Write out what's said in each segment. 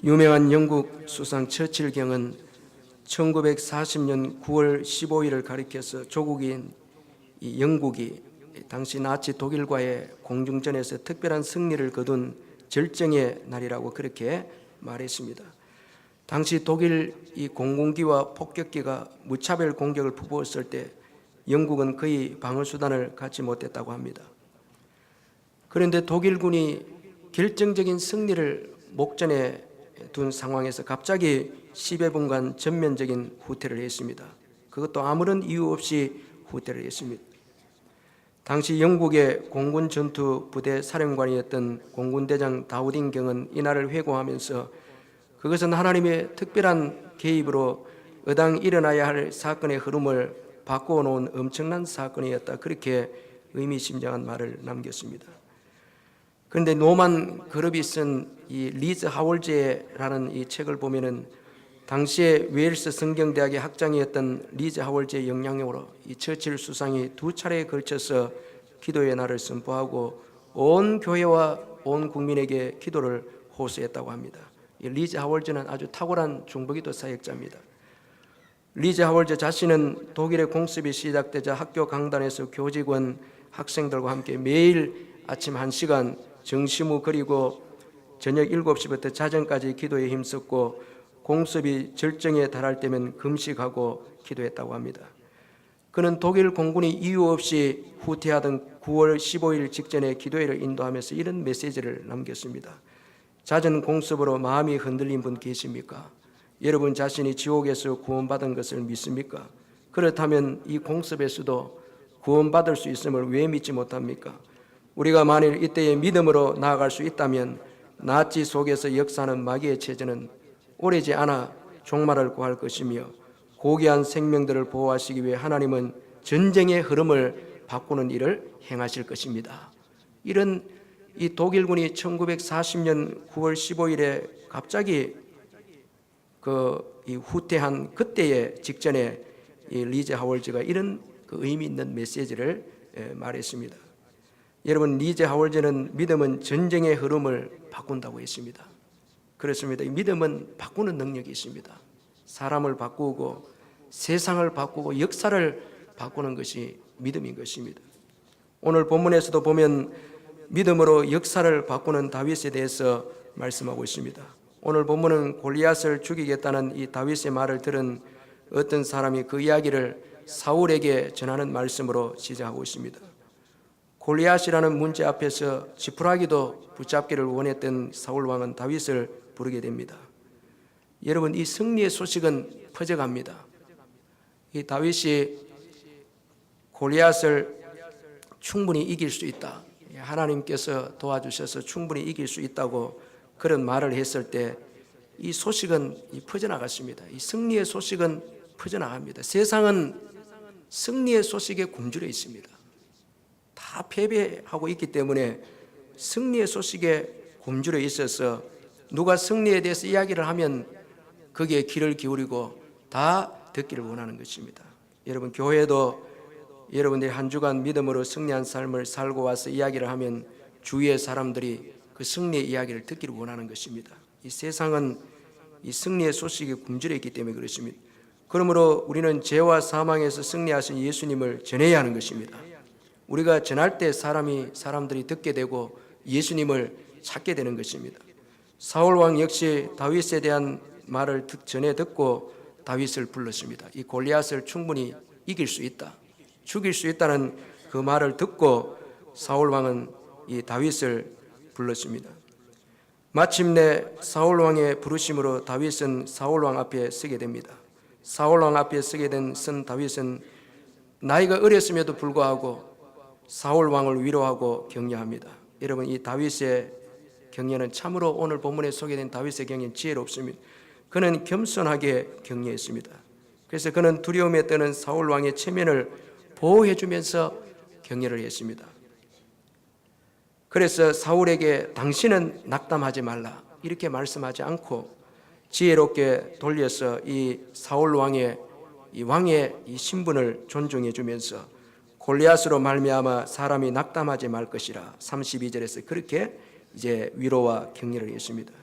유명한 영국 수상 처칠 경은 1940년 9월 15일을 가리켜서 조국인 이 영국이 당시 나치 독일과의 공중전에서 특별한 승리를 거둔 절정의 날이라고 그렇게 말했습니다. 당시 독일 이 공군기와 폭격기가 무차별 공격을 퍼부었을 때 영국은 거의 방어 수단을 갖지 못했다고 합니다. 그런데 독일군이 결정적인 승리를 목전에 둔 상황에서 갑자기 10여 분간 전면적인 후퇴를 했습니다. 그것도 아무런 이유 없이 후퇴를 했습니다. 당시 영국의 공군 전투 부대 사령관이었던 공군대장 다우딘 경은 이날을 회고하면서 그것은 하나님의 특별한 개입으로 어당 일어나야 할 사건의 흐름을 바꾸어 놓은 엄청난 사건이었다. 그렇게 의미심장한 말을 남겼습니다. 그런데 노만 그룹이 쓴 이 리즈 하월제라는 이 책을 보면은 당시에 웨일스 성경대학의 학장이었던 리즈 하월제의 영향력으로 이 처칠 수상이 두 차례에 걸쳐서 기도의 날을 선포하고 온 교회와 온 국민에게 기도를 호소했다고 합니다. 이 리즈 하월제는 아주 탁월한 중보기도 사역자입니다. 리즈 하월제 자신은 독일의 공습이 시작되자 학교 강단에서 교직원 학생들과 함께 매일 아침 1시간 정시무 그리고 저녁 7시부터 자정까지 기도에 힘썼고 공습이 절정에 달할 때면 금식하고 기도했다고 합니다. 그는 독일 공군이 이유 없이 후퇴하던 9월 15일 직전에 기도회를 인도하면서 이런 메시지를 남겼습니다. 잦은 공습으로 마음이 흔들린 분 계십니까? 여러분 자신이 지옥에서 구원받은 것을 믿습니까? 그렇다면 이 공습에서도 구원받을 수 있음을 왜 믿지 못합니까? 우리가 만일 이때에 믿음으로 나아갈 수 있다면 나치 속에서 역사하는 마귀의 체제는 오래지 않아 종말을 구할 것이며 고귀한 생명들을 보호하시기 위해 하나님은 전쟁의 흐름을 바꾸는 일을 행하실 것입니다. 이런 이 독일군이 1940년 9월 15일에 갑자기 이 후퇴한 그때의 직전에 이 리즈 하월즈가 이런 의미 있는 메시지를 말했습니다. 여러분, 리즈 하월즈는 믿음은 전쟁의 흐름을 바꾼다고 했습니다. 그렇습니다. 이 믿음은 바꾸는 능력이 있습니다. 사람을 바꾸고 세상을 바꾸고 역사를 바꾸는 것이 믿음인 것입니다. 오늘 본문에서도 보면 믿음으로 역사를 바꾸는 다윗에 대해서 말씀하고 있습니다. 오늘 본문은 골리앗을 죽이겠다는 이 다윗의 말을 들은 어떤 사람이 그 이야기를 사울에게 전하는 말씀으로 시작하고 있습니다. 골리앗이라는 문제 앞에서 지푸라기도 붙잡기를 원했던 사울 왕은 다윗을 부르게 됩니다. 여러분, 이 승리의 소식은 퍼져갑니다. 이 다윗이 골리앗을 충분히 이길 수 있다, 하나님께서 도와주셔서 충분히 이길 수 있다고 그런 말을 했을 때 이 소식은 퍼져나갔습니다. 이 승리의 소식은 퍼져나갑니다. 세상은 승리의 소식에 굶주려 있습니다. 다 패배하고 있기 때문에 승리의 소식에 굶주려 있어서 누가 승리에 대해서 이야기를 하면 거기에 귀를 기울이고 다 듣기를 원하는 것입니다. 여러분, 교회도 여러분들이 한 주간 믿음으로 승리한 삶을 살고 와서 이야기를 하면 주위의 사람들이 그 승리의 이야기를 듣기를 원하는 것입니다. 이 세상은 이 승리의 소식에 굶주려 있기 때문에 그렇습니다. 그러므로 우리는 죄와 사망에서 승리하신 예수님을 전해야 하는 것입니다. 우리가 전할 때 사람들이 듣게 되고 예수님을 찾게 되는 것입니다. 사울 왕 역시 다윗에 대한 말을 전해 듣고 다윗을 불렀습니다. 이 골리앗을 충분히 이길 수 있다, 죽일 수 있다는 그 말을 듣고 사울 왕은 이 다윗을 불렀습니다. 마침내 사울 왕의 부르심으로 다윗은 사울 왕 앞에 서게 됩니다. 사울 왕 앞에 서게 된 다윗은 나이가 어렸음에도 불구하고 사울 왕을 위로하고 격려합니다. 여러분, 이 다윗의 격려는 참으로 오늘 본문에 소개된 다윗의 격려는 지혜롭습니다. 그는 겸손하게 격려했습니다. 그래서 그는 두려움에 떠는 사울 왕의 체면을 보호해주면서 격려를 했습니다. 그래서 사울에게 당신은 낙담하지 말라 이렇게 말씀하지 않고 지혜롭게 돌려서 이 사울 왕의 이 신분을 존중해 주면서 골리앗으로 말미암아 사람이 낙담하지 말 것이라 32절에서 그렇게 이제 위로와 격려를 했습니다.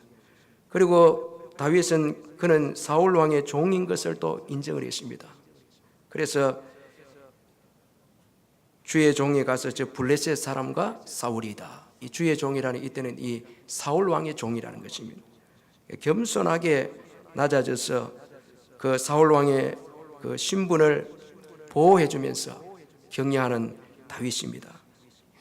그리고 다윗은 그는 사울 왕의 종인 것을 또 인정을 했습니다. 그래서 주의 종이 가서 저 블레셋 사람과 사울이다. 이 주의 종이라는 이때는 이 사울 왕의 종이라는 것입니다. 겸손하게 낮아져서 그 사울 왕의 그 신분을 보호해 주면서 격려하는 다윗입니다.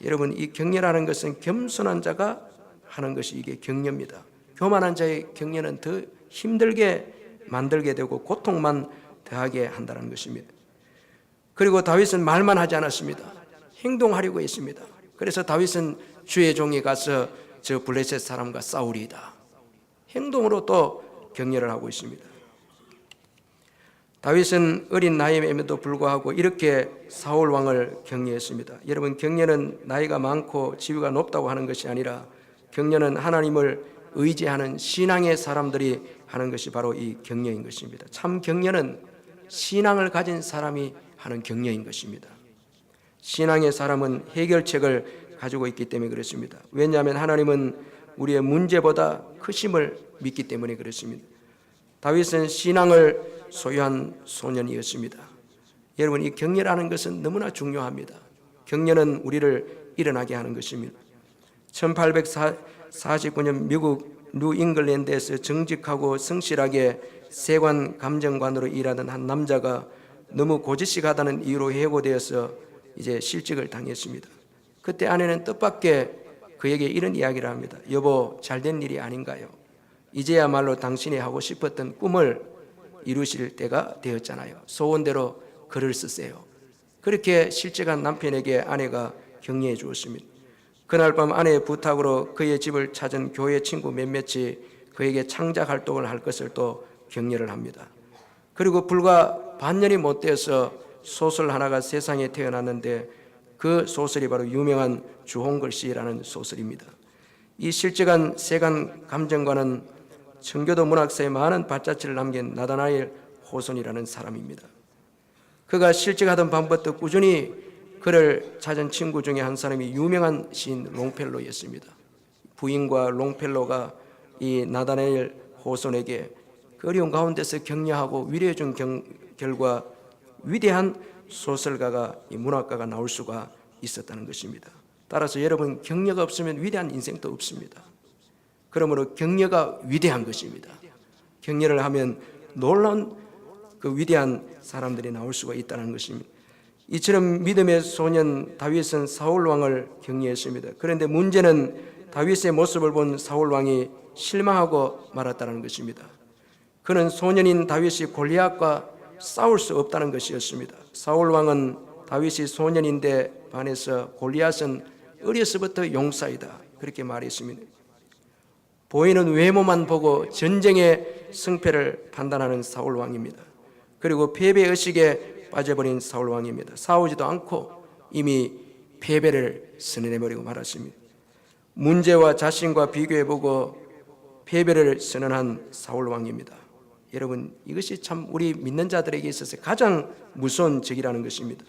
여러분, 이 격려라는 것은 겸손한 자가 하는 것이 이게 격려입니다. 교만한 자의 격려는 더 힘들게 만들게 되고 고통만 더하게 한다는 것입니다. 그리고 다윗은 말만 하지 않았습니다. 행동하려고 했습니다. 그래서 다윗은 주의 종이 가서 저 블레셋 사람과 싸우리이다. 행동으로 또 격려를 하고 있습니다. 다윗은 어린 나이임에도 불구하고 이렇게 사울 왕을 격려했습니다. 여러분, 격려는 나이가 많고 지위가 높다고 하는 것이 아니라 격려는 하나님을 의지하는 신앙의 사람들이 하는 것이 바로 이 격려인 것입니다. 참 격려는 신앙을 가진 사람이 하는 격려인 것입니다. 신앙의 사람은 해결책을 가지고 있기 때문에 그렇습니다. 왜냐하면 하나님은 우리의 문제보다 크심을 믿기 때문에 그렇습니다. 다윗은 신앙을 소유한 소년이었습니다. 여러분, 이 격려라는 것은 너무나 중요합니다. 격려는 우리를 일어나게 하는 것입니다. 1849년 미국 뉴잉글랜드에서 정직하고 성실하게 세관 감정관으로 일하던 한 남자가 너무 고지식하다는 이유로 해고되어서 이제 실직을 당했습니다. 그때 아내는 뜻밖의 그에게 이런 이야기를 합니다. 여보, 잘된 일이 아닌가요? 이제야말로 당신이 하고 싶었던 꿈을 이루실 때가 되었잖아요. 소원대로 글을 쓰세요. 그렇게 실직한 남편에게 아내가 격려해 주었습니다. 그날 밤 아내의 부탁으로 그의 집을 찾은 교회 친구 몇몇이 그에게 창작 활동을 할 것을 또 격려를 합니다. 그리고 불과 반년이 못 되어서 소설 하나가 세상에 태어났는데 그 소설이 바로 유명한 주홍글씨라는 소설입니다. 이 실직한 세관 감정관은 청교도 문학사에 많은 발자취를 남긴 나다나엘 호손이라는 사람입니다. 그가 실직하던 밤부터 꾸준히 그를 찾은 친구 중에 한 사람이 유명한 시인 롱펠로였습니다. 부인과 롱펠로가 이 나다나엘 호손에게 그 어려운 가운데서 격려하고 위로해 준 결과 위대한 소설가가, 이 문학가가 나올 수가 있었다는 것입니다. 따라서 여러분, 격려가 없으면 위대한 인생도 없습니다. 그러므로 격려가 위대한 것입니다. 격려를 하면 놀라운 그 위대한 사람들이 나올 수가 있다는 것입니다. 이처럼 믿음의 소년 다윗은 사울 왕을 격려했습니다. 그런데 문제는 다윗의 모습을 본 사울 왕이 실망하고 말았다는 것입니다. 그는 소년인 다윗이 골리앗과 싸울 수 없다는 것이었습니다. 사울 왕은 다윗이 소년인데 반해서 골리앗은 어려서부터 용사이다, 그렇게 말했습니다. 보이는 외모만 보고 전쟁의 승패를 판단하는 사울 왕입니다. 그리고 패배의식에 빠져버린 사울 왕입니다. 싸우지도 않고 이미 패배를 선언해버리고 말았습니다. 문제와 자신과 비교해보고 패배를 선언한 사울 왕입니다. 여러분, 이것이 참 우리 믿는 자들에게 있어서 가장 무서운 적이라는 것입니다.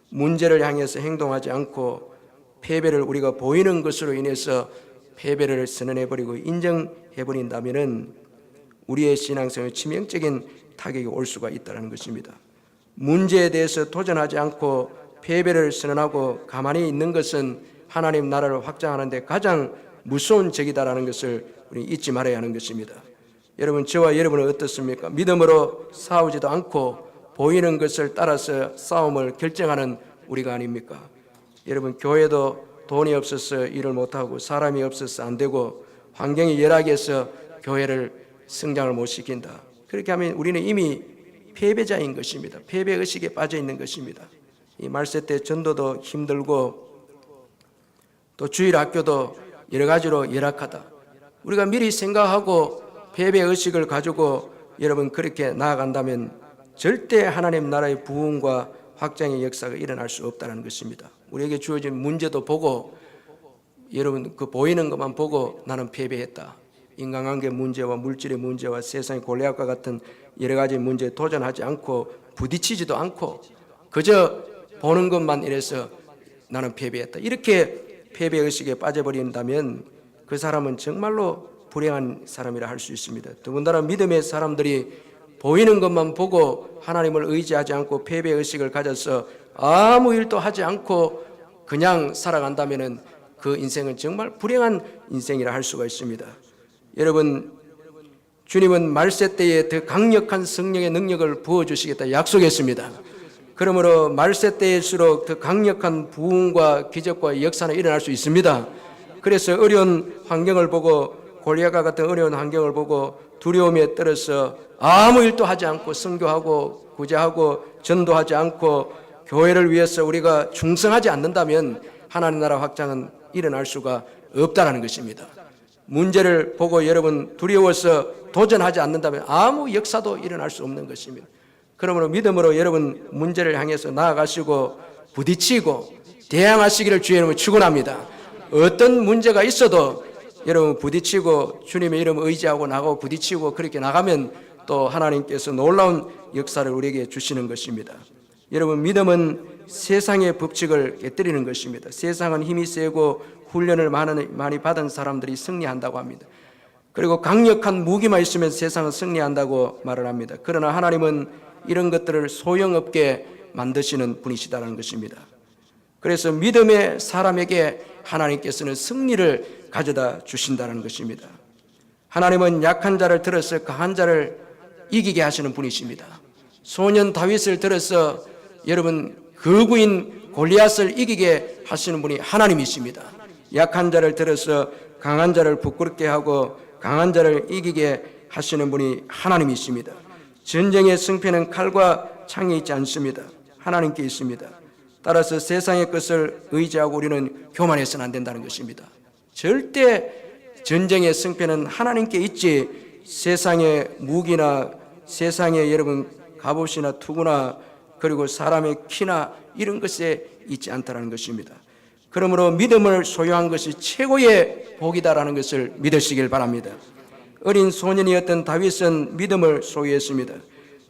문제를 향해서 행동하지 않고 패배를 우리가 보이는 것으로 인해서 패배를 선언해버리고 인정해버린다면 우리의 신앙생활에 치명적인 타격이 올 수가 있다는 것입니다. 문제에 대해서 도전하지 않고 패배를 선언하고 가만히 있는 것은 하나님 나라를 확장하는 데 가장 무서운 적이다라는 것을 우리 잊지 말아야 하는 것입니다. 여러분, 저와 여러분은 어떻습니까? 믿음으로 싸우지도 않고 보이는 것을 따라서 싸움을 결정하는 우리가 아닙니까? 여러분, 교회도 돈이 없어서 일을 못하고 사람이 없어서 안 되고 환경이 열악해서 교회를 성장을 못 시킨다. 그렇게 하면 우리는 이미 패배자인 것입니다. 패배의식에 빠져 있는 것입니다. 이 말세 때 전도도 힘들고 또 주일학교도 여러 가지로 열악하다. 우리가 미리 생각하고 패배의식을 가지고 여러분 그렇게 나아간다면 절대 하나님 나라의 부흥과 확장의 역사가 일어날 수 없다는 것입니다. 우리에게 주어진 문제도 보고 여러분 그 보이는 것만 보고 나는 패배했다. 인간관계 문제와 물질의 문제와 세상의 골리앗과 같은 여러 가지 문제에 도전하지 않고 부딪히지도 않고 그저 보는 것만 이래서 나는 패배했다. 이렇게 패배의식에 빠져버린다면 그 사람은 정말로 불행한 사람이라 할 수 있습니다. 더군다나 믿음의 사람들이 보이는 것만 보고 하나님을 의지하지 않고 패배의식을 가져서 아무 일도 하지 않고 그냥 살아간다면 그 인생은 정말 불행한 인생이라 할 수가 있습니다. 여러분, 주님은 말세 때에 더 강력한 성령의 능력을 부어주시겠다 약속했습니다. 그러므로 말세 때일수록 더 강력한 부흥과 기적과 역사는 일어날 수 있습니다. 그래서 어려운 환경을 보고, 골리앗과 같은 어려운 환경을 보고 두려움에 떨어서 아무 일도 하지 않고 선교하고 구제하고 전도하지 않고 교회를 위해서 우리가 충성하지 않는다면 하나님 나라 확장은 일어날 수가 없다는 것입니다. 문제를 보고 여러분 두려워서 도전하지 않는다면 아무 역사도 일어날 수 없는 것입니다. 그러므로 믿음으로 여러분 문제를 향해서 나아가시고 부딪히고 대항하시기를 주의 이름으로 축원합니다. 어떤 문제가 있어도 여러분 부딪히고 주님의 이름 의지하고 나가고 부딪히고 그렇게 나가면 또 하나님께서 놀라운 역사를 우리에게 주시는 것입니다. 여러분, 믿음은 세상의 법칙을 깨뜨리는 것입니다. 세상은 힘이 세고 훈련을 많이 받은 사람들이 승리한다고 합니다. 그리고 강력한 무기만 있으면 세상은 승리한다고 말을 합니다. 그러나 하나님은 이런 것들을 소용없게 만드시는 분이시다는 것입니다. 그래서 믿음의 사람에게 하나님께서는 승리를 가져다 주신다는 것입니다. 하나님은 약한 자를 들어서 강한 자를 이기게 하시는 분이십니다. 소년 다윗을 들어서 여러분 거구인 골리앗을 이기게 하시는 분이 하나님이십니다. 약한 자를 들어서 강한 자를 부끄럽게 하고 강한 자를 이기게 하시는 분이 하나님이십니다. 전쟁의 승패는 칼과 창에 있지 않습니다. 하나님께 있습니다. 따라서 세상의 것을 의지하고 우리는 교만해서는 안 된다는 것입니다. 절대 전쟁의 승패는 하나님께 있지 세상의 무기나 세상의 여러분 갑옷이나 투구나 그리고 사람의 키나 이런 것에 있지 않다는 것입니다. 그러므로 믿음을 소유한 것이 최고의 복이다라는 것을 믿으시길 바랍니다. 어린 소년이었던 다윗은 믿음을 소유했습니다.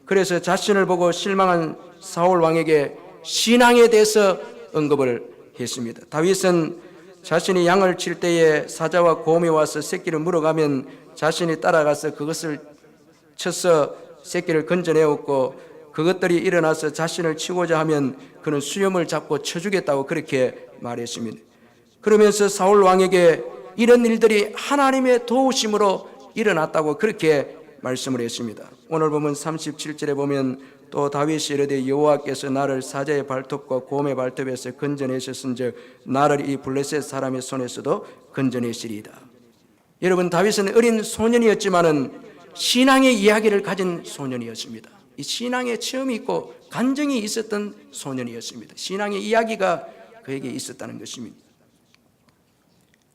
그래서 자신을 보고 실망한 사울 왕에게 신앙에 대해서 언급을 했습니다. 다윗은 자신이 양을 칠 때에 사자와 곰이 와서 새끼를 물어가면 자신이 따라가서 그것을 쳐서 새끼를 건져내었고 그것들이 일어나서 자신을 치고자 하면 그는 수염을 잡고 쳐주겠다고 그렇게 말했습니다. 그러면서 사울 왕에게 이런 일들이 하나님의 도우심으로 일어났다고 그렇게 말씀을 했습니다. 오늘 보면 37절에 보면 또 다윗이 이르되 여호와께서 나를 사자의 발톱과 곰의 발톱에서 건져내셨은즉 나를 이 블레셋 사람의 손에서도 건져내시리이다. 여러분, 다윗은 어린 소년이었지만은 신앙의 이야기를 가진 소년이었습니다. 이 신앙의 체험이 있고 간증이 있었던 소년이었습니다. 신앙의 이야기가 그에게 있었다는 것입니다.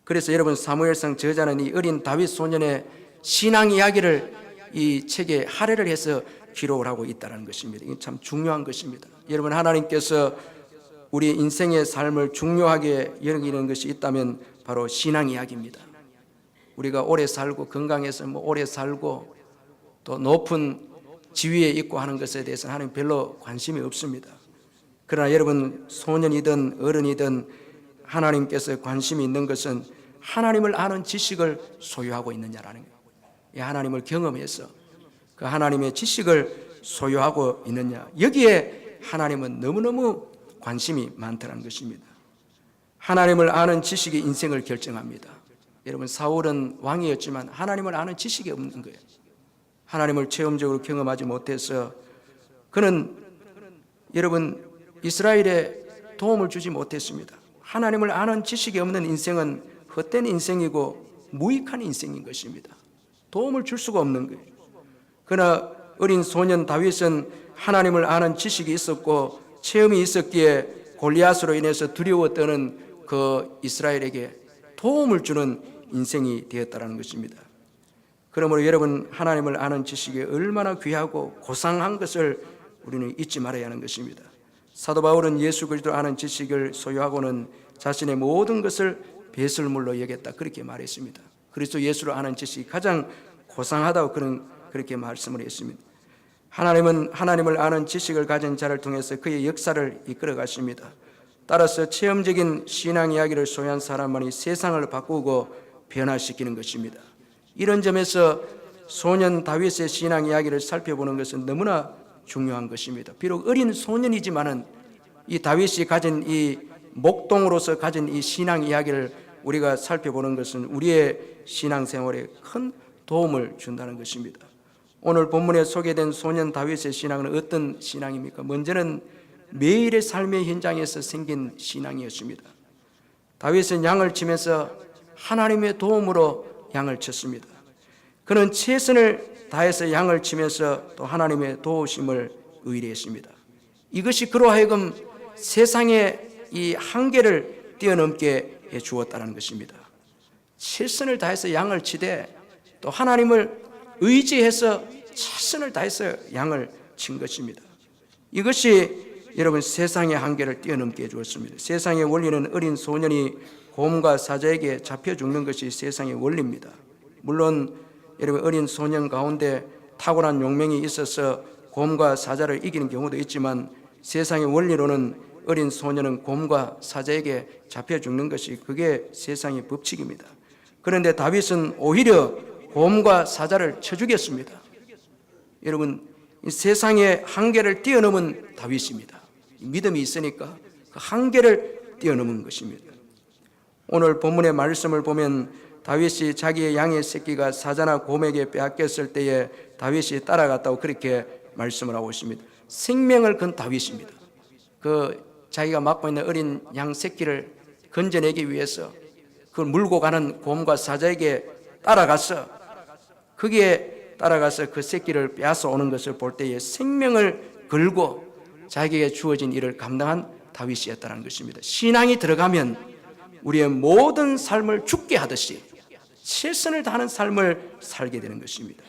그래서 여러분 사무엘상 저자는 이 어린 다윗 소년의 신앙 이야기를 이 책에 할애를 해서 기록을 하고 있다는 것입니다. 이게 참 중요한 것입니다. 여러분, 하나님께서 우리 인생의 삶을 중요하게 여기는 것이 있다면 바로 신앙 이야기입니다. 우리가 오래 살고 건강해서 오래 살고 또 높은 지위에 있고 하는 것에 대해서는 하나님 별로 관심이 없습니다. 그러나 여러분 소년이든 어른이든 하나님께서 관심이 있는 것은 하나님을 아는 지식을 소유하고 있느냐라는 거예요. 이 하나님을 경험해서 그 하나님의 지식을 소유하고 있느냐, 여기에 하나님은 너무너무 관심이 많다는 것입니다. 하나님을 아는 지식이 인생을 결정합니다. 여러분, 사울은 왕이었지만 하나님을 아는 지식이 없는 거예요. 하나님을 체험적으로 경험하지 못해서 그는 여러분 이스라엘에 도움을 주지 못했습니다. 하나님을 아는 지식이 없는 인생은 헛된 인생이고 무익한 인생인 것입니다. 도움을 줄 수가 없는 거예요. 그러나 어린 소년 다윗은 하나님을 아는 지식이 있었고 체험이 있었기에 골리앗으로 인해서 두려워 떠는 그 이스라엘에게 도움을 주는 인생이 되었다는 것입니다. 그러므로 여러분, 하나님을 아는 지식이 얼마나 귀하고 고상한 것을 우리는 잊지 말아야 하는 것입니다. 사도 바울은 예수 그리스도를 아는 지식을 소유하고는 자신의 모든 것을 배설물로 여겼다 그렇게 말했습니다. 그리스도 예수를 아는 지식이 가장 고상하다고 그렇게 말씀을 했습니다. 하나님은 하나님을 아는 지식을 가진 자를 통해서 그의 역사를 이끌어 가십니다. 따라서 체험적인 신앙 이야기를 소유한 사람만이 세상을 바꾸고 변화시키는 것입니다. 이런 점에서 소년 다윗의 신앙 이야기를 살펴보는 것은 너무나 중요한 것입니다. 비록 어린 소년이지만은 이 다윗이 가진 이 목동으로서 가진 이 신앙 이야기를 우리가 살펴보는 것은 우리의 신앙생활에 큰 도움을 준다는 것입니다. 오늘 본문에 소개된 소년 다윗의 신앙은 어떤 신앙입니까? 먼저는 매일의 삶의 현장에서 생긴 신앙이었습니다. 다윗은 양을 치면서 하나님의 도움으로 양을 쳤습니다. 그는 최선을 다해서 양을 치면서 또 하나님의 도우심을 의뢰했습니다. 이것이 그로 하여금 세상의 이 한계를 뛰어넘게 해 주었다는 것입니다. 최선을 다해서 양을 치되 또 하나님을 의지해서 최선을 다해서 양을 친 것입니다. 이것이 여러분 세상의 한계를 뛰어넘게 해 주었습니다. 세상의 원리는 어린 소년이 곰과 사자에게 잡혀 죽는 것이 세상의 원리입니다. 물론 여러분 어린 소년 가운데 탁월한 용맹이 있어서 곰과 사자를 이기는 경우도 있지만 세상의 원리로는 어린 소년은 곰과 사자에게 잡혀 죽는 것이 그게 세상의 법칙입니다. 그런데 다윗은 오히려 곰과 사자를 쳐 죽였습니다. 여러분 이 세상의 한계를 뛰어넘은 다윗입니다. 믿음이 있으니까 그 한계를 뛰어넘은 것입니다. 오늘 본문의 말씀을 보면 다윗이 자기의 양의 새끼가 사자나 곰에게 빼앗겼을 때에 다윗이 따라갔다고 그렇게 말씀을 하고 있습니다. 생명을 건 다윗입니다. 그 자기가 맡고 있는 어린 양 새끼를 건져내기 위해서 그걸 물고 가는 곰과 사자에게 따라가서 거기에 따라가서 그 새끼를 빼앗아 오는 것을 볼 때에 생명을 걸고 자기에게 주어진 일을 감당한 다윗이었다는 것입니다. 신앙이 들어가면 우리의 모든 삶을 죽게 하듯이 최선을 다하는 삶을 살게 되는 것입니다.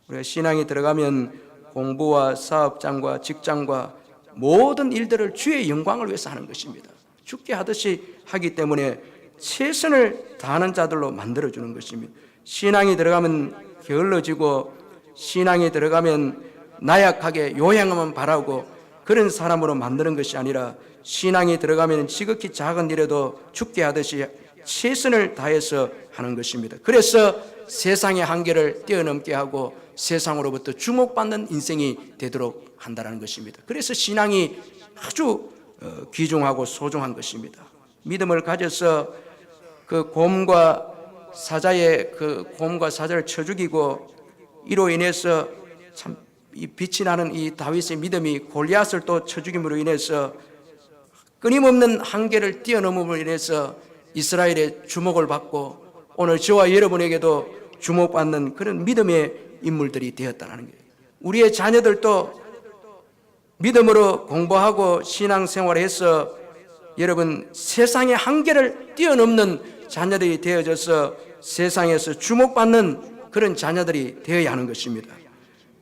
우리가 신앙이 들어가면 공부와 사업장과 직장과 모든 일들을 주의 영광을 위해서 하는 것입니다. 죽게 하듯이 하기 때문에 최선을 다하는 자들로 만들어주는 것입니다. 신앙이 들어가면 게을러지고 신앙이 들어가면 나약하게 요양만 바라고 그런 사람으로 만드는 것이 아니라 신앙이 들어가면 지극히 작은 일에도 죽게 하듯이 최선을 다해서 하는 것입니다. 그래서 세상의 한계를 뛰어넘게 하고 세상으로부터 주목받는 인생이 되도록 한다는 것입니다. 그래서 신앙이 아주 귀중하고 소중한 것입니다. 믿음을 가져서 그 곰과 사자를 쳐 죽이고 이로 인해서 참 이 빛이 나는 이 다윗의 믿음이 골리앗을 또 쳐 죽임으로 인해서 끊임없는 한계를 뛰어넘음으로 인해서 이스라엘의 주목을 받고 오늘 저와 여러분에게도 주목받는 그런 믿음의 인물들이 되었다는 거예요. 우리의 자녀들도 믿음으로 공부하고 신앙생활을 해서 여러분 세상의 한계를 뛰어넘는 자녀들이 되어져서 세상에서 주목받는 그런 자녀들이 되어야 하는 것입니다.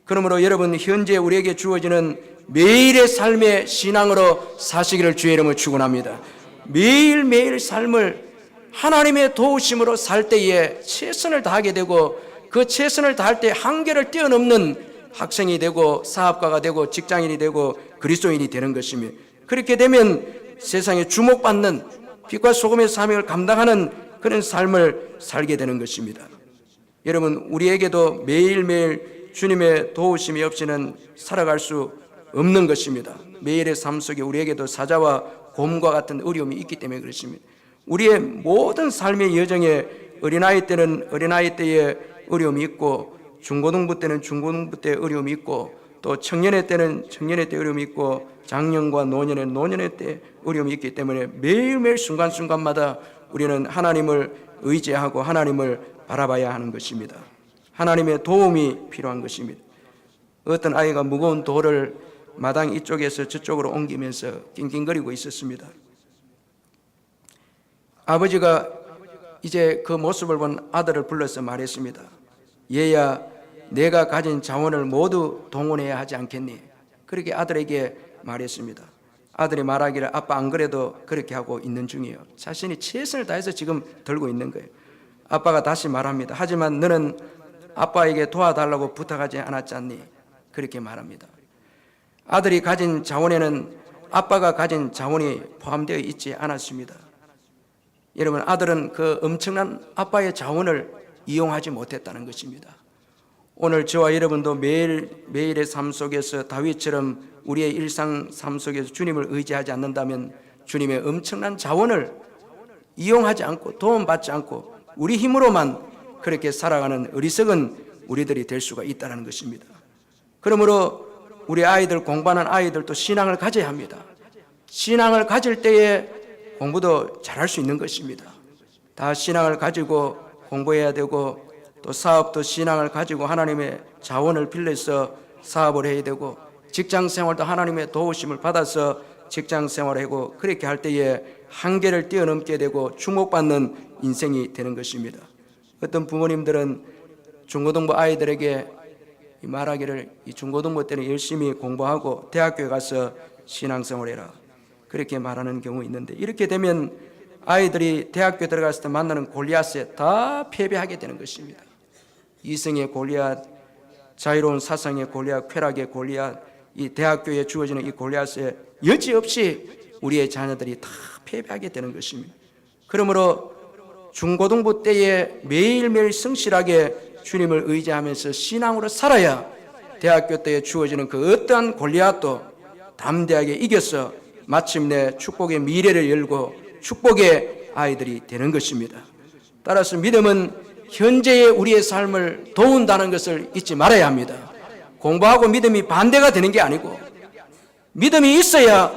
그러므로 여러분 현재 우리에게 주어지는 매일의 삶의 신앙으로 사시기를 주의 이름으로 축원합니다. 매일매일 삶을 하나님의 도우심으로 살 때에 최선을 다하게 되고 그 최선을 다할 때 한계를 뛰어넘는 학생이 되고 사업가가 되고 직장인이 되고 그리스도인이 되는 것입니다. 그렇게 되면 세상에 주목받는 빛과 소금의 사명을 감당하는 그런 삶을 살게 되는 것입니다. 여러분 우리에게도 매일매일 주님의 도우심이 없이는 살아갈 수 없는 것입니다. 매일의 삶 속에 우리에게도 사자와 곰과 같은 어려움이 있기 때문에 그렇습니다. 우리의 모든 삶의 여정에 어린아이 때는 어린아이 때의 어려움이 있고 중고등부 때는 중고등부 때 어려움이 있고 또 청년의 때는 청년의 때 어려움이 있고 장년과 노년의 노년의 때 어려움이 있기 때문에 매일매일 순간순간마다 우리는 하나님을 의지하고 하나님을 바라봐야 하는 것입니다. 하나님의 도움이 필요한 것입니다. 어떤 아이가 무거운 돌을 마당 이쪽에서 저쪽으로 옮기면서 낑낑거리고 있었습니다. 아버지가 이제 그 모습을 본 아들을 불러서 말했습니다. 얘야, 내가 가진 자원을 모두 동원해야 하지 않겠니? 그렇게 아들에게 말했습니다. 아들이 말하기를 아빠 안 그래도 그렇게 하고 있는 중이에요. 자신이 최선을 다해서 지금 들고 있는 거예요. 아빠가 다시 말합니다. 하지만 너는 아빠에게 도와달라고 부탁하지 않았지 않니? 그렇게 말합니다. 아들이 가진 자원에는 아빠가 가진 자원이 포함되어 있지 않았습니다. 여러분 아들은 그 엄청난 아빠의 자원을 이용하지 못했다는 것입니다. 오늘 저와 여러분도 매일의 삶 속에서 다윗처럼 우리의 일상 삶 속에서 주님을 의지하지 않는다면 주님의 엄청난 자원을 이용하지 않고 도움받지 않고 우리 힘으로만 그렇게 살아가는 어리석은 우리들이 될 수가 있다는 것입니다. 그러므로 우리 아이들, 공부하는 아이들도 신앙을 가져야 합니다. 신앙을 가질 때에 공부도 잘할 수 있는 것입니다. 다 신앙을 가지고 공부해야 되고 또 사업도 신앙을 가지고 하나님의 자원을 빌려서 사업을 해야 되고 직장 생활도 하나님의 도우심을 받아서 직장 생활을 하고 그렇게 할 때에 한계를 뛰어넘게 되고 주목받는 인생이 되는 것입니다. 어떤 부모님들은 중고등부 아이들에게 말하기를 이 중고등부 때는 열심히 공부하고 대학교에 가서 신앙생활을 해라 그렇게 말하는 경우 있는데 이렇게 되면 아이들이 대학교 들어갔을 때 만나는 골리앗에 다 패배하게 되는 것입니다. 이성의 골리앗, 자유로운 사상의 골리앗, 쾌락의 골리앗, 이 대학교에 주어지는 이 골리앗에 여지없이 우리의 자녀들이 다 패배하게 되는 것입니다. 그러므로 중고등부 때에 매일매일 성실하게 주님을 의지하면서 신앙으로 살아야 대학교 때에 주어지는 그 어떠한 골리앗도 담대하게 이겨서 마침내 축복의 미래를 열고 축복의 아이들이 되는 것입니다. 따라서 믿음은 현재의 우리의 삶을 도운다는 것을 잊지 말아야 합니다. 공부하고 믿음이 반대가 되는 게 아니고 믿음이 있어야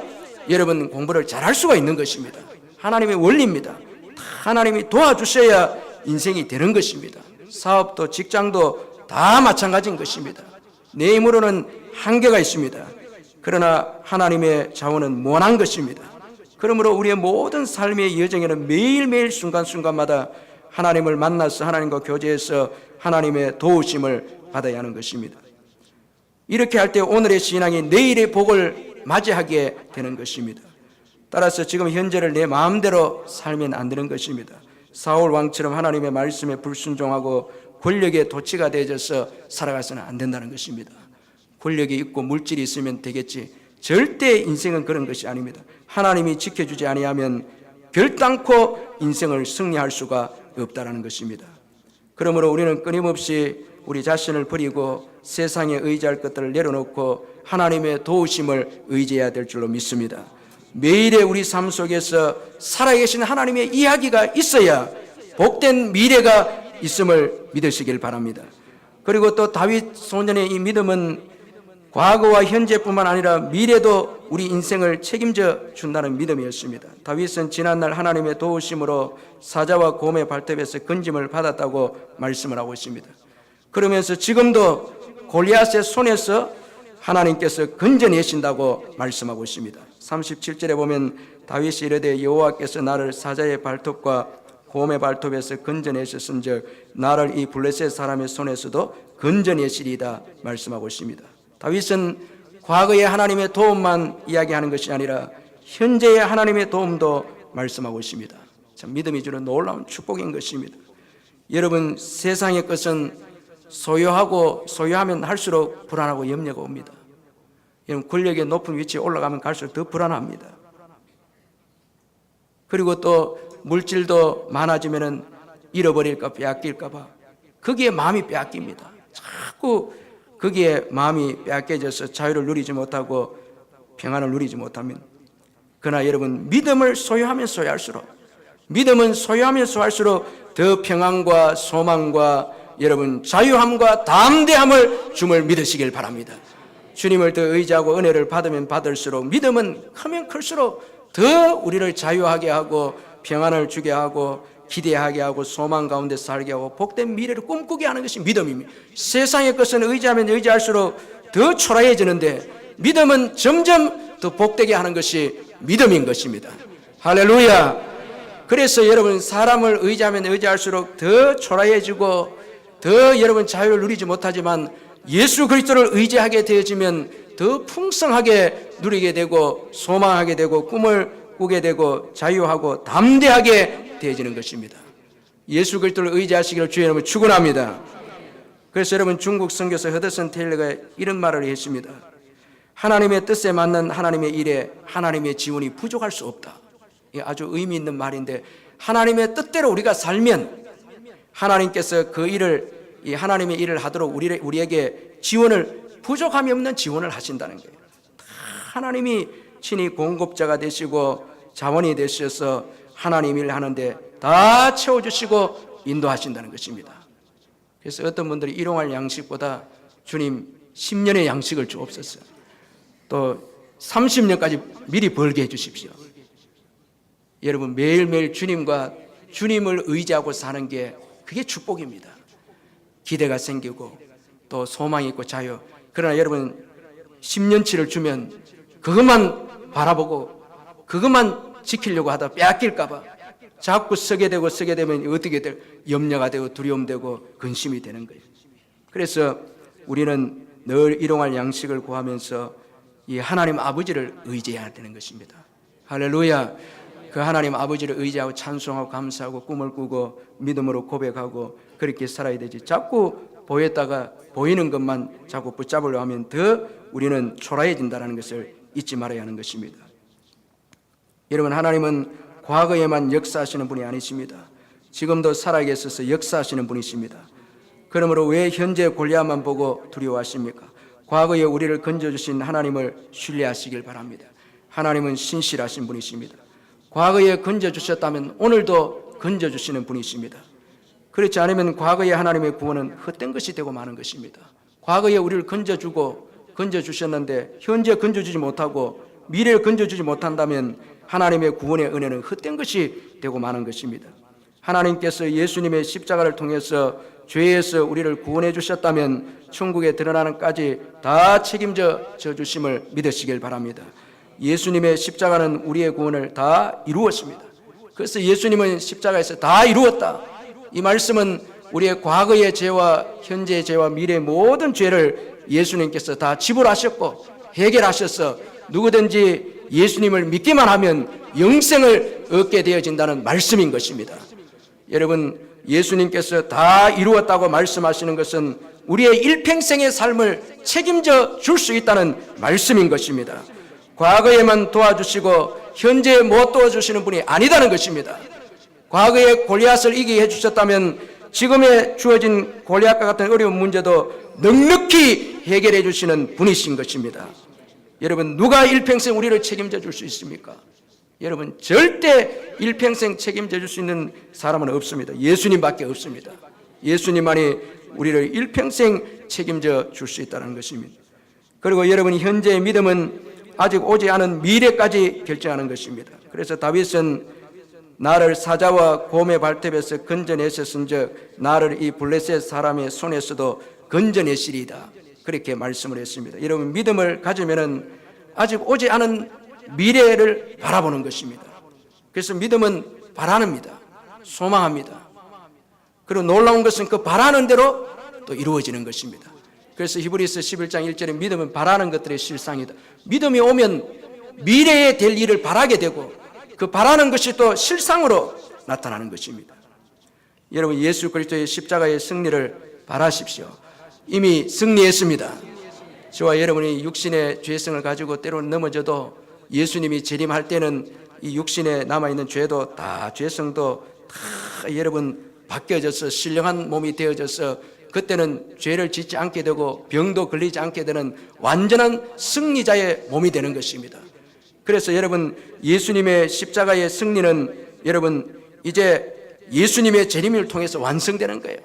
여러분 공부를 잘할 수가 있는 것입니다. 하나님의 원리입니다. 하나님이 도와주셔야 인생이 되는 것입니다. 사업도 직장도 다 마찬가지인 것입니다. 내 힘으로는 한계가 있습니다. 그러나 하나님의 자원은 무한한 것입니다. 그러므로 우리의 모든 삶의 여정에는 매일매일 순간순간마다 하나님을 만나서 하나님과 교제해서 하나님의 도우심을 받아야 하는 것입니다. 이렇게 할 때 오늘의 신앙이 내일의 복을 맞이하게 되는 것입니다. 따라서 지금 현재를 내 마음대로 살면 안 되는 것입니다. 사울 왕처럼 하나님의 말씀에 불순종하고 권력의 도치가 되어져서 살아가서는 안 된다는 것입니다. 권력이 있고 물질이 있으면 되겠지. 절대 인생은 그런 것이 아닙니다. 하나님이 지켜주지 아니하면 결단코 인생을 승리할 수가 없다는 것입니다. 그러므로 우리는 끊임없이 우리 자신을 버리고 세상에 의지할 것들을 내려놓고 하나님의 도우심을 의지해야 될 줄로 믿습니다. 매일의 우리 삶 속에서 살아계신 하나님의 이야기가 있어야 복된 미래가 있음을 믿으시길 바랍니다. 그리고 또 다윗 소년의 이 믿음은 과거와 현재뿐만 아니라 미래도 우리 인생을 책임져 준다는 믿음이었습니다. 다윗은 지난날 하나님의 도우심으로 사자와 곰의 발톱에서 건짐을 받았다고 말씀을 하고 있습니다. 그러면서 지금도 골리앗의 손에서 하나님께서 건져내신다고 말씀하고 있습니다. 37절에 보면 다윗이 이르되 여호와께서 나를 사자의 발톱과 곰의 발톱에서 건져내셨은즉 나를 이 블레셋 사람의 손에서도 건져내시리이다 말씀하고 있습니다. 다윗은 과거의 하나님의 도움만 이야기하는 것이 아니라 현재의 하나님의 도움도 말씀하고 있습니다. 참 믿음이 주는 놀라운 축복인 것입니다. 여러분 세상의 것은 소유하면 할수록 불안하고 염려가 옵니다. 여러분 권력의 높은 위치에 올라가면 갈수록 더 불안합니다. 그리고 또 물질도 많아지면 잃어버릴까 빼앗길까 봐 거기에 마음이 빼앗깁니다. 자꾸 거기에 마음이 빼앗겨져서 자유를 누리지 못하고 평안을 누리지 못하면 그러나 여러분 믿음을 소유하면 소유할수록 믿음은 소유하면 소유할수록 더 평안과 소망과 여러분 자유함과 담대함을 줌을 믿으시길 바랍니다. 주님을 더 의지하고 은혜를 받으면 받을수록 믿음은 크면 클수록 더 우리를 자유하게 하고 평안을 주게 하고 기대하게 하고 소망 가운데 살게 하고 복된 미래를 꿈꾸게 하는 것이 믿음입니다. 세상의 것은 의지하면 의지할수록 더 초라해지는데 믿음은 점점 더 복되게 하는 것이 믿음인 것입니다. 할렐루야. 그래서 여러분 사람을 의지하면 의지할수록 더 초라해지고 더 여러분 자유를 누리지 못하지만 예수 그리스도를 의지하게 되어지면 더 풍성하게 누리게 되고 소망하게 되고 꿈을 꾸게 되고 자유하고 담대하게 되어지는 것입니다. 예수 그리스도를 의지하시기를 주의 이름으로 축원합니다. 그래서 여러분 중국 선교사 허드슨 테일러가 이런 말을 했습니다. 하나님의 뜻에 맞는 하나님의 일에 하나님의 지원이 부족할 수 없다. 이게 아주 의미 있는 말인데 하나님의 뜻대로 우리가 살면 하나님께서 그 일을, 이 하나님의 일을 하도록 우리에게 지원을, 부족함이 없는 지원을 하신다는 거예요. 다 하나님이 친히 공급자가 되시고 자원이 되셔서 하나님 일을 하는데 다 채워주시고 인도하신다는 것입니다. 그래서 어떤 분들이 일용할 양식보다 주님 10년의 양식을 주옵소서, 또 30년까지 미리 벌게 해주십시오. 여러분, 매일매일 주님을 의지하고 사는 게 그게 축복입니다. 기대가 생기고 또 소망이 있고 자유. 그러나 여러분, 10년치를 주면 그것만 바라보고 그것만 지키려고 하다 빼앗길까 봐 자꾸 쓰게 되면 어떻게 될, 염려가 되고 두려움되고 근심이 되는 거예요. 그래서 우리는 늘 일용할 양식을 구하면서 이 하나님 아버지를 의지해야 되는 것입니다. 할렐루야. 그 하나님 아버지를 의지하고 찬송하고 감사하고 꿈을 꾸고 믿음으로 고백하고 그렇게 살아야 되지, 자꾸 보이는 것만 자꾸 붙잡으려 하면 더 우리는 초라해진다는 것을 잊지 말아야 하는 것입니다. 여러분, 하나님은 과거에만 역사하시는 분이 아니십니다. 지금도 살아계셔서 역사하시는 분이십니다. 그러므로 왜 현재 골리앗만 보고 두려워하십니까? 과거에 우리를 건져주신 하나님을 신뢰하시길 바랍니다. 하나님은 신실하신 분이십니다. 과거에 건져주셨다면 오늘도 건져주시는 분이십니다. 그렇지 않으면 과거의 하나님의 구원은 헛된 것이 되고 마는 것입니다. 과거에 우리를 건져주셨는데 현재 건져주지 못하고 미래를 건져주지 못한다면 하나님의 구원의 은혜는 헛된 것이 되고 마는 것입니다. 하나님께서 예수님의 십자가를 통해서 죄에서 우리를 구원해 주셨다면 천국에 드러나는까지 다 책임져 주심을 믿으시길 바랍니다. 예수님의 십자가는 우리의 구원을 다 이루었습니다. 그래서 예수님은 십자가에서 다 이루었다, 이 말씀은 우리의 과거의 죄와 현재의 죄와 미래의 모든 죄를 예수님께서 다 지불하셨고 해결하셔서 누구든지 예수님을 믿기만 하면 영생을 얻게 되어진다는 말씀인 것입니다. 여러분, 예수님께서 다 이루었다고 말씀하시는 것은 우리의 일평생의 삶을 책임져 줄 수 있다는 말씀인 것입니다. 과거에만 도와주시고 현재에 못 도와주시는 분이 아니다는 것입니다. 과거에 골리앗을 이기게 해주셨다면 지금에 주어진 골리앗과 같은 어려운 문제도 넉넉히 해결해 주시는 분이신 것입니다. 여러분, 누가 일평생 우리를 책임져 줄 수 있습니까? 여러분, 절대 일평생 책임져 줄 수 있는 사람은 없습니다. 예수님밖에 없습니다. 예수님만이 우리를 일평생 책임져 줄 수 있다는 것입니다. 그리고 여러분, 현재의 믿음은 아직 오지 않은 미래까지 결정하는 것입니다. 그래서 다윗은 나를 사자와 곰의 발톱에서 건져내셨은즉 나를 이 블레셋 사람의 손에서도 건져내시리이다, 그렇게 말씀을 했습니다. 여러분, 믿음을 가지면은 아직 오지 않은 미래를 바라보는 것입니다. 그래서 믿음은 바라는니다, 소망합니다. 그리고 놀라운 것은 그 바라는 대로 또 이루어지는 것입니다. 그래서 히브리서 11장 1절에 믿음은 바라는 것들의 실상이다. 믿음이 오면 미래에 될 일을 바라게 되고 그 바라는 것이 또 실상으로 나타나는 것입니다. 여러분, 예수 그리스도의 십자가의 승리를 바라십시오. 이미 승리했습니다. 저와 여러분이 육신의 죄성을 가지고 때로는 넘어져도 예수님이 재림할 때는 이 육신에 남아있는 죄도 다, 죄성도 다 여러분 바뀌어져서 신령한 몸이 되어져서 그때는 죄를 짓지 않게 되고 병도 걸리지 않게 되는 완전한 승리자의 몸이 되는 것입니다. 그래서 여러분, 예수님의 십자가의 승리는 여러분 이제 예수님의 재림을 통해서 완성되는 거예요.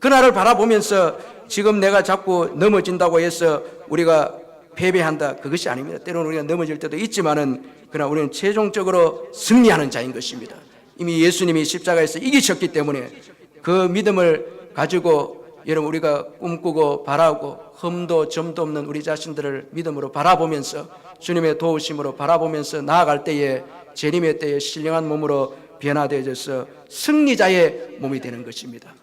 그날을 바라보면서 지금 내가 자꾸 넘어진다고 해서 우리가 패배한다, 그것이 아닙니다. 때로는 우리가 넘어질 때도 있지만은 그러나 우리는 최종적으로 승리하는 자인 것입니다. 이미 예수님이 십자가에서 이기셨기 때문에 그 믿음을 가지고 여러분 우리가 꿈꾸고 바라고 흠도 점도 없는 우리 자신들을 믿음으로 바라보면서 주님의 도우심으로 바라보면서 나아갈 때에 재림의 때에 신령한 몸으로 변화되어져서 승리자의 몸이 되는 것입니다.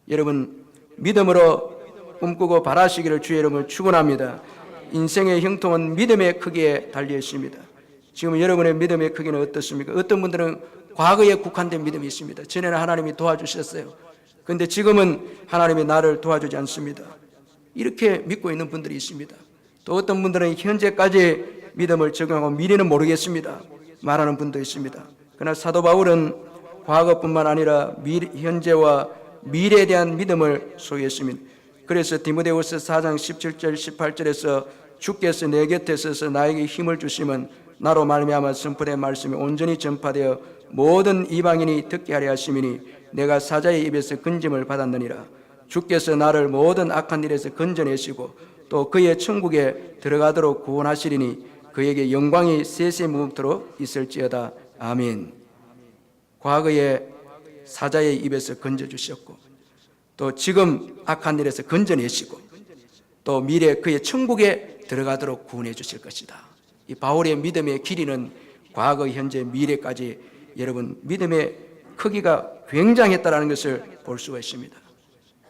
여러분, 믿음으로 꿈꾸고 바라시기를 주의 이름으로 축원합니다. 인생의 형통은 믿음의 크기에 달려 있습니다. 지금 여러분의 믿음의 크기는 어떻습니까? 어떤 분들은 과거에 국한된 믿음이 있습니다. 전에는 하나님이 도와주셨어요. 그런데 지금은 하나님이 나를 도와주지 않습니다. 이렇게 믿고 있는 분들이 있습니다. 또 어떤 분들은 현재까지 믿음을 적용하고 미래는 모르겠습니다 말하는 분도 있습니다. 그러나 사도 바울은 과거뿐만 아니라 현재와 미래에 대한 믿음을 소유했습니다. 그래서 디모데후서 4장 17절 18절에서 주께서 내 곁에 서서 나에게 힘을 주시면 나로 말미암아 선포된 말씀이 온전히 전파되어 모든 이방인이 듣게 하려 하심이니 내가 사자의 입에서 건짐을 받았느니라. 주께서 나를 모든 악한 일에서 건져내시고 또 그의 천국에 들어가도록 구원하시리니 그에게 영광이 세세무궁토록 있을지어다. 아멘. 과거에 사자의 입에서 건져주셨고 또 지금 악한 일에서 건져내시고 또 미래 그의 천국에 들어가도록 구원해 주실 것이다. 이 바울의 믿음의 길이는 과거, 현재, 미래까지 여러분 믿음의 크기가 굉장했다는 것을 볼 수가 있습니다.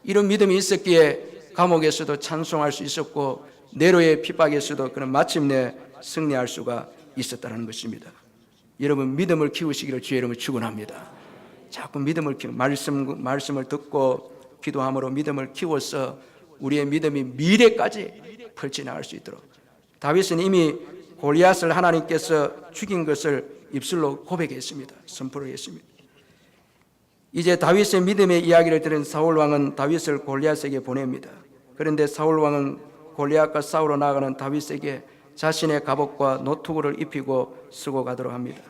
이런 믿음이 있었기에 감옥에서도 찬송할 수 있었고 네로의 핍박에서도 그런 마침내 승리할 수가 있었다는 것입니다. 여러분 믿음을 키우시기를 주의 이름으로 축원합니다. 자꾸 믿음을 키우 말씀을 듣고 기도함으로 믿음을 키워서 우리의 믿음이 미래까지 펼쳐나갈 수 있도록. 다윗은 이미 골리앗을 하나님께서 죽인 것을 입술로 고백했습니다. 선포를 했습니다. 이제 다윗의 믿음의 이야기를 들은 사울 왕은 다윗을 골리앗에게 보냅니다. 그런데 사울 왕은 골리앗과 싸우러 나가는 다윗에게 자신의 갑옷과 노투구를 입히고 쓰고 가도록 합니다.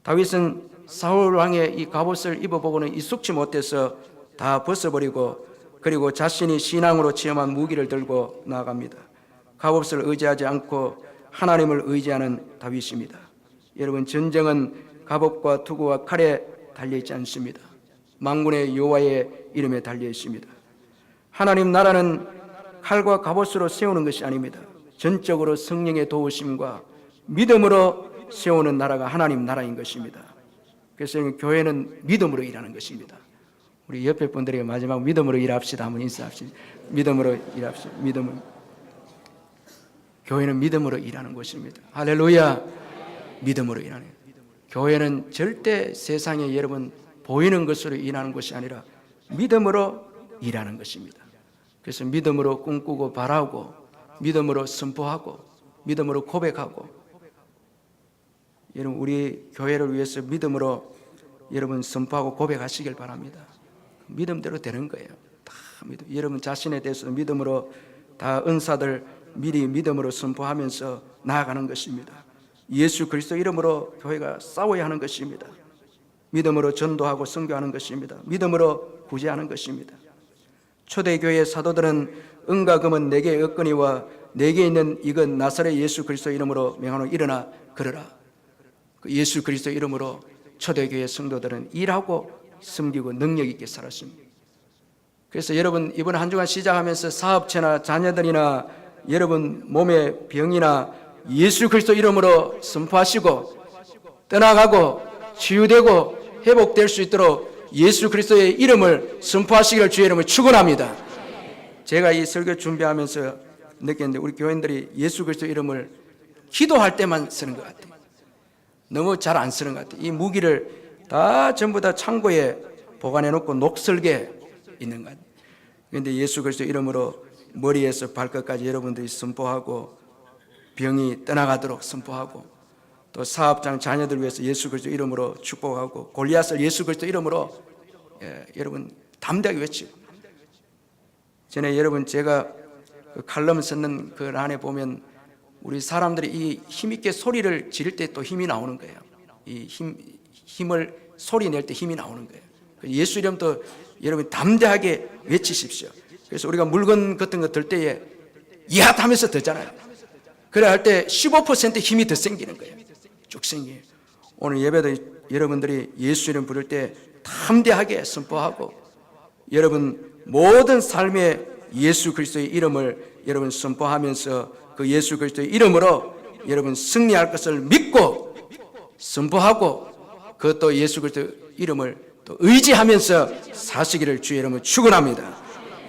다윗은 사울 왕의 이 갑옷을 입어보고는 익숙치 못해서 다 벗어버리고 그리고 자신이 신앙으로 체험한 무기를 들고 나아갑니다. 갑옷을 의지하지 않고 하나님을 의지하는 다윗입니다. 여러분 전쟁은 갑옷과 투구와 칼에 달려있지 않습니다. 만군의 여호와의 이름에 달려있습니다. 하나님 나라는 칼과 갑옷으로 세우는 것이 아닙니다. 전적으로 성령의 도우심과 믿음으로 세우는 나라가 하나님 나라인 것입니다. 그래서 교회는 믿음으로 일하는 것입니다. 우리 옆에 분들에게 마지막 믿음으로 일합시다. 한번 인사합시다. 믿음으로 일합시다. 믿음으로. 교회는 믿음으로 일하는 곳입니다. 할렐루야. 믿음으로 일하는. 교회는 절대 세상에 여러분 보이는 것으로 일하는 것이 아니라 믿음으로 일하는 것입니다. 그래서 믿음으로 꿈꾸고 바라고 믿음으로 선포하고 믿음으로 고백하고 여러분 우리 교회를 위해서 믿음으로 여러분 선포하고 고백하시길 바랍니다. 믿음대로 되는 거예요. 다 믿음. 여러분 자신에 대해서 믿음으로 다 은사들 미리 믿음으로 선포하면서 나아가는 것입니다. 예수 그리스도 이름으로 교회가 싸워야 하는 것입니다. 믿음으로 전도하고 선교하는 것입니다. 믿음으로 구제하는 것입니다. 초대교회 사도들은 은과 금은 내게 없거니와 내게 있는 이것 나사렛 예수 그리스도 이름으로 명하노 일어나 걸으라. 그 예수 그리스도 이름으로 초대교회 성도들은 일하고 섬기고 능력 있게 살았습니다. 그래서 여러분 이번 한 주간 시작하면서 사업체나 자녀들이나 여러분 몸의 병이나 예수 그리스도 이름으로 선포하시고 떠나가고 치유되고 회복될 수 있도록 예수 그리스도의 이름을 선포하시기를 주의 이름으로 축원합니다. 제가 이 설교 준비하면서 느꼈는데 우리 교인들이 예수 그리스도 이름을 기도할 때만 쓰는 것 같아요. 너무 잘 안 쓰는 것 같아요. 이 무기를 다 전부 다 창고에 보관해 놓고 녹슬게 있는 것 같아요. 그런데 예수 그리스도 이름으로 머리에서 발끝까지 여러분들이 선포하고 병이 떠나가도록 선포하고 또 사업장 자녀들 위해서 예수 그리스도 이름으로 축복하고 골리앗을 예수 그리스도 이름으로 여러분 담대하게 외치고 전에 여러분 제가 그 칼럼 썼는 그 안에 보면 우리 사람들이 이 힘있게 소리를 지를 때 또 힘이 나오는 거예요. 이 힘을 소리 낼 때 힘이 나오는 거예요. 예수 이름도 여러분 담대하게 외치십시오. 그래서 우리가 물건 같은 거 들 때에 이앗 하면서 듣잖아요. 그래 할 때 15% 힘이 더 생기는 거예요. 쭉 생겨요. 오늘 예배도 여러분들이 예수 이름 부를 때 담대하게 선포하고 여러분 모든 삶에 예수 그리스도의 이름을 여러분 선포하면서 그 예수 그리스도의 이름으로 여러분 승리할 것을 믿고 선포하고 그것도 예수 그리스도의 이름을 또 의지하면서 사시기를 주의 이름으로 축원합니다.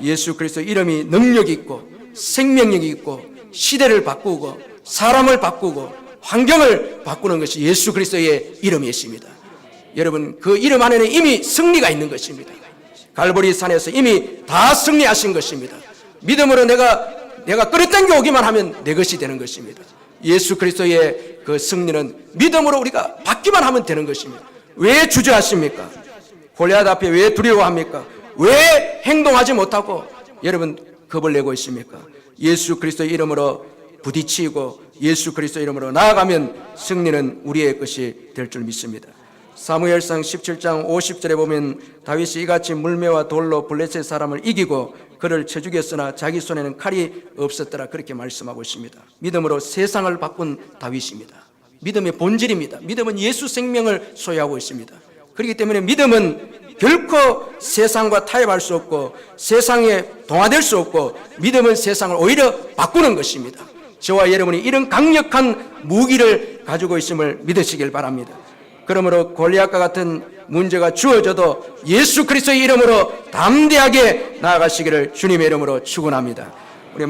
예수 그리스도의 이름이 능력이 있고 생명력이 있고 시대를 바꾸고 사람을 바꾸고 환경을 바꾸는 것이 예수 그리스도의 이름이십니다. 여러분 그 이름 안에는 이미 승리가 있는 것입니다. 갈보리 산에서 이미 다 승리하신 것입니다. 믿음으로 내가 끌어당겨 오기만 하면 내 것이 되는 것입니다. 예수 그리스도의 그 승리는 믿음으로 우리가 받기만 하면 되는 것입니다. 왜 주저하십니까? 골리앗 앞에 왜 두려워합니까? 왜 행동하지 못하고 여러분 겁을 내고 있습니까? 예수 그리스도 이름으로 부딪히고 예수 그리스도 이름으로 나아가면 승리는 우리의 것이 될 줄 믿습니다. 사무엘상 17장 50절에 보면 다윗이 이같이 물매와 돌로 블레셋 사람을 이기고 그를 쳐 죽였으나 자기 손에는 칼이 없었더라, 그렇게 말씀하고 있습니다. 믿음으로 세상을 바꾼 다윗입니다. 믿음의 본질입니다. 믿음은 예수 생명을 소유하고 있습니다. 그렇기 때문에 믿음은 결코 세상과 타협할 수 없고 세상에 동화될 수 없고 믿음은 세상을 오히려 바꾸는 것입니다. 저와 여러분이 이런 강력한 무기를 가지고 있음을 믿으시길 바랍니다. 그러므로 골리앗과 같은 문제가 주어져도 예수 그리스도의 이름으로 담대하게 나아가시기를 주님의 이름으로 축원합니다. 우리